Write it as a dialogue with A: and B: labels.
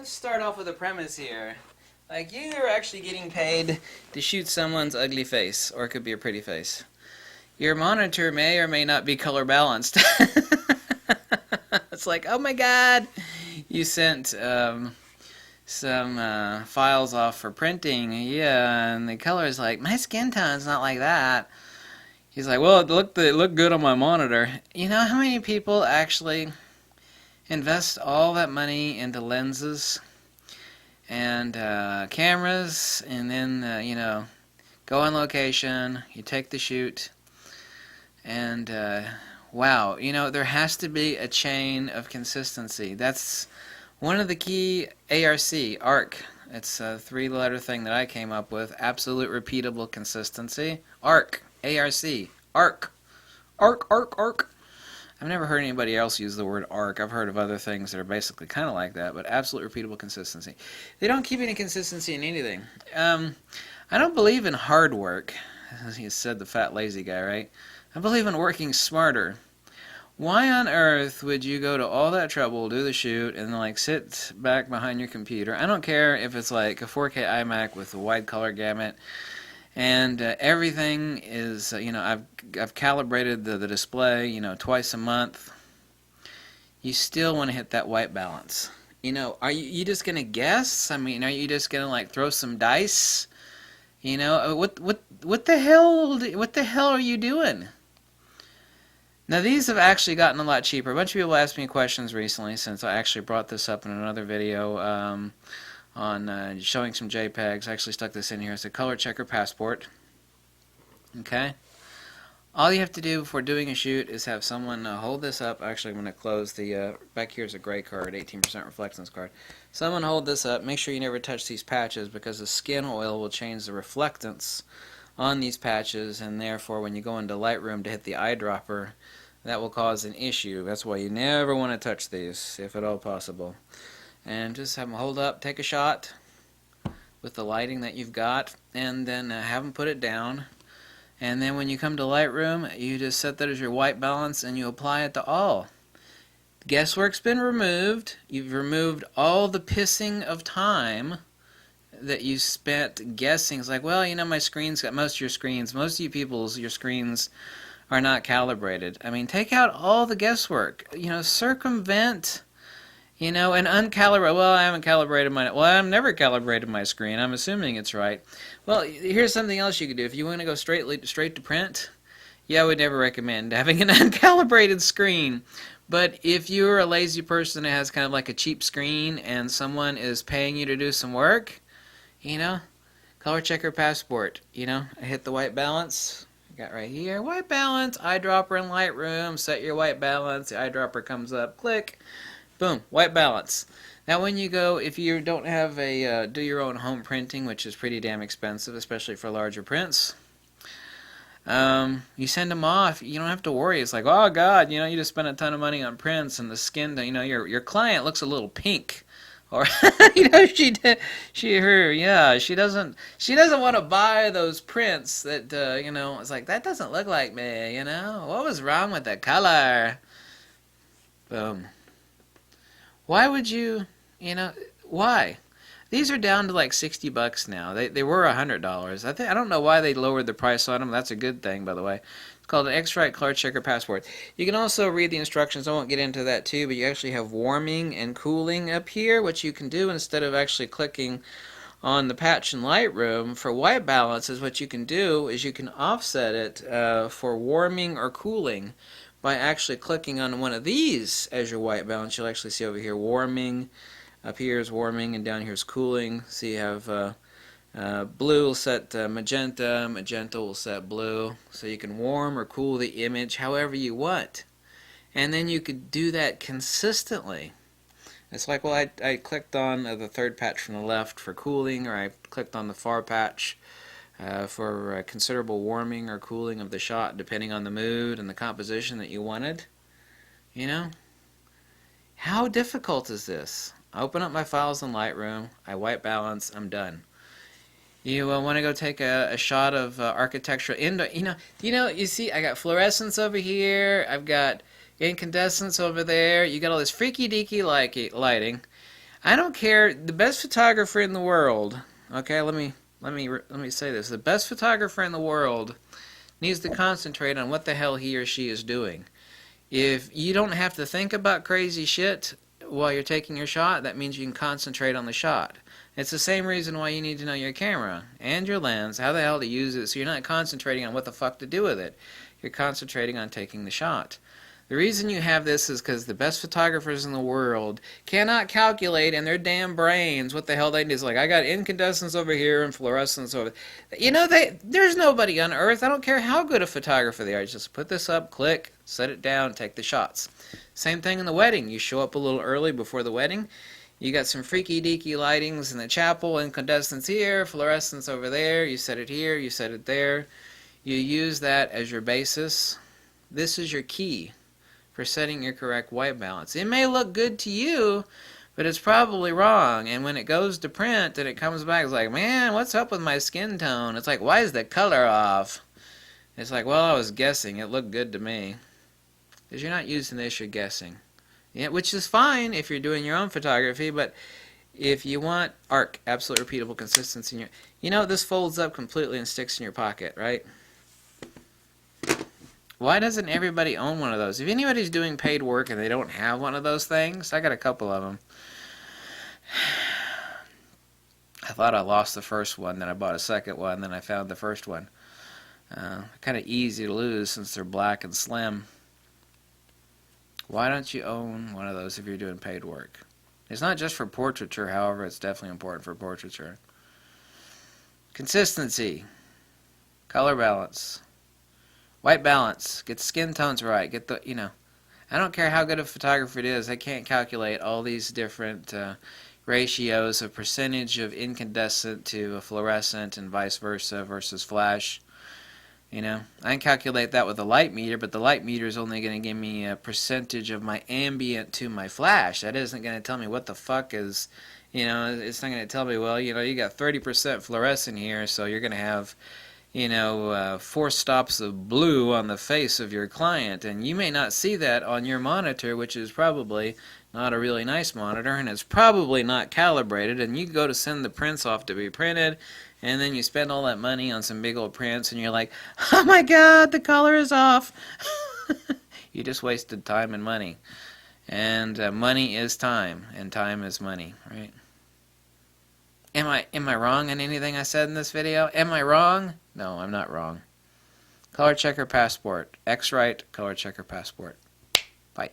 A: Let's start off with a premise here. Like, you are actually getting paid to shoot someone's ugly face, or it could be a pretty face. Your monitor may or may not be color balanced. It's like, oh my god, you sent some files off for printing, yeah, and the color is like, my skin tone's not like that. He's like, well, it looked good on my monitor. You know how many people actually invest all that money into lenses and cameras, and then go on location, you take the shoot, and wow, there has to be a chain of consistency. That's one of the key. ARC. It's a three-letter thing that I came up with. Absolute repeatable consistency. ARC. ARC. ARC. I've never heard anybody else use the word arc. I've heard of other things that are basically kind of like that, but absolute repeatable consistency. They don't keep any consistency in anything. I don't believe in hard work, as he said, the fat lazy guy, right? I believe in working smarter. Why on earth would you go to all that trouble, do the shoot, and like sit back behind your computer? I don't care if it's like a 4K iMac with a wide color gamut, and everything is, I've calibrated the display, twice a month. You still want to hit that white balance. Are you just gonna guess? I mean, are you just gonna like throw some dice? What the hell are you doing? Now these have actually gotten a lot cheaper. A bunch of people asked me questions recently since I actually brought this up in another video on showing some JPEGs. I actually stuck this in here. It's a color checker passport. Okay. All you have to do before doing a shoot is have someone hold this up. Actually, I'm going to close the back here's a gray card, 18% reflectance card. Someone hold this up. Make sure you never touch these patches because the skin oil will change the reflectance on these patches, and therefore when you go into Lightroom to hit the eyedropper, that will cause an issue. That's why you never want to touch these, if at all possible. And just have them hold up, take a shot with the lighting that you've got, and then have them put it down. And then when you come to Lightroom, you just set that as your white balance and you apply it to all. Guesswork's been removed. You've removed all the pissing of time that you spent guessing. It's like, well, my screen's got most of your screens. Most of you people's, your screens are not calibrated. I mean, take out all the guesswork. Circumvent, and uncalibrate. Well, I haven't calibrated my. Well, I've never calibrated my screen. I'm assuming it's right. Well, here's something else you could do. If you want to go straight to print, yeah, I would never recommend having an uncalibrated screen. But if you're a lazy person that has kind of like a cheap screen and someone is paying you to do some work, color checker passport. I hit the white balance. Got right here, white balance, eyedropper in Lightroom, set your white balance, the eyedropper comes up, click, boom, white balance. Now when you go, if you don't have a do your own home printing, which is pretty damn expensive, especially for larger prints, you send them off. You don't have to worry. It's like, oh god, you just spent a ton of money on prints and the skin, your client looks a little pink. Or she doesn't want to buy those prints that it's like, that doesn't look like me, what was wrong with the color? Boom. Why would you, why? These are down to like $60 now. They were $100. I don't know why they lowered the price on them. That's a good thing, by the way. It's called an X-Rite Color Checker Passport. You can also read the instructions. I won't get into that too, but you actually have warming and cooling up here, which you can do instead of actually clicking on the patch in Lightroom. For white balance, is what you can do is you can offset it for warming or cooling by actually clicking on one of these as your white balance. You'll actually see over here warming. Up here is warming, and down here is cooling. So you have blue will set magenta, magenta will set blue. So you can warm or cool the image however you want. And then you could do that consistently. It's like, well, I clicked on the third patch from the left for cooling, or I clicked on the far patch for considerable warming or cooling of the shot, depending on the mood and the composition that you wanted. How difficult is this? I open up my files in Lightroom, I white balance, I'm done. You want to go take a shot of architectural indoor, you see I got fluorescence over here, I've got incandescence over there, you got all this freaky deaky lighting. I don't care. The best photographer in the world. Okay, let me say this. The best photographer in the world needs to concentrate on what the hell he or she is doing. If you don't have to think about crazy shit while you're taking your shot, that means you can concentrate on the shot. It's the same reason why you need to know your camera and your lens, how the hell to use it, so you're not concentrating on what the fuck to do with it. You're concentrating on taking the shot. The reason you have this is because the best photographers in the world cannot calculate in their damn brains what the hell they do. It's like, I got incandescence over here and fluorescence over there. You know, there's nobody on earth, I don't care how good a photographer they are, just put this up, click, set it down, take the shots. Same thing in the wedding. You show up a little early before the wedding. You got some freaky deaky lightings in the chapel, incandescence here, fluorescence over there. You set it here, you set it there. You use that as your basis. This is your key for setting your correct white balance. It may look good to you, but it's probably wrong. And when it goes to print and it comes back, it's like, man, what's up with my skin tone? It's like, why is the color off? It's like, well, I was guessing. It looked good to me. Because you're not using this, you're guessing. Yeah, which is fine if you're doing your own photography, but if you want arc, absolute repeatable consistency, you know, this folds up completely and sticks in your pocket, right? Why doesn't everybody own one of those? If anybody's doing paid work and they don't have one of those things, I got a couple of them. I thought I lost the first one, then I bought a second one, then I found the first one. Kind of easy to lose since they're black and slim. Why don't you own one of those if you're doing paid work? It's not just for portraiture, however, it's definitely important for portraiture. Consistency. Color balance. White balance. Get the skin tones right. Get the, you know, I don't care how good a photographer it is, I can't calculate all these different ratios of percentage of incandescent to a fluorescent and vice versa versus flash. You know, I can calculate that with a light meter, but the light meter is only going to give me a percentage of my ambient to my flash. That isn't going to tell me what the fuck is, you know, it's not going to tell me, well, you know, you got 30% fluorescent here, so you're going to have, you know, 4 stops of blue on the face of your client, and you may not see that on your monitor, which is probably not a really nice monitor, and it's probably not calibrated, and you go to send the prints off to be printed, and then you spend all that money on some big old prints, and you're like, oh my god, the color is off. You just wasted time and money. And money is time, and time is money, right? Am I wrong on anything I said in this video? Am I wrong? No, I'm not wrong. Color checker passport. X-Rite color checker passport. Bye.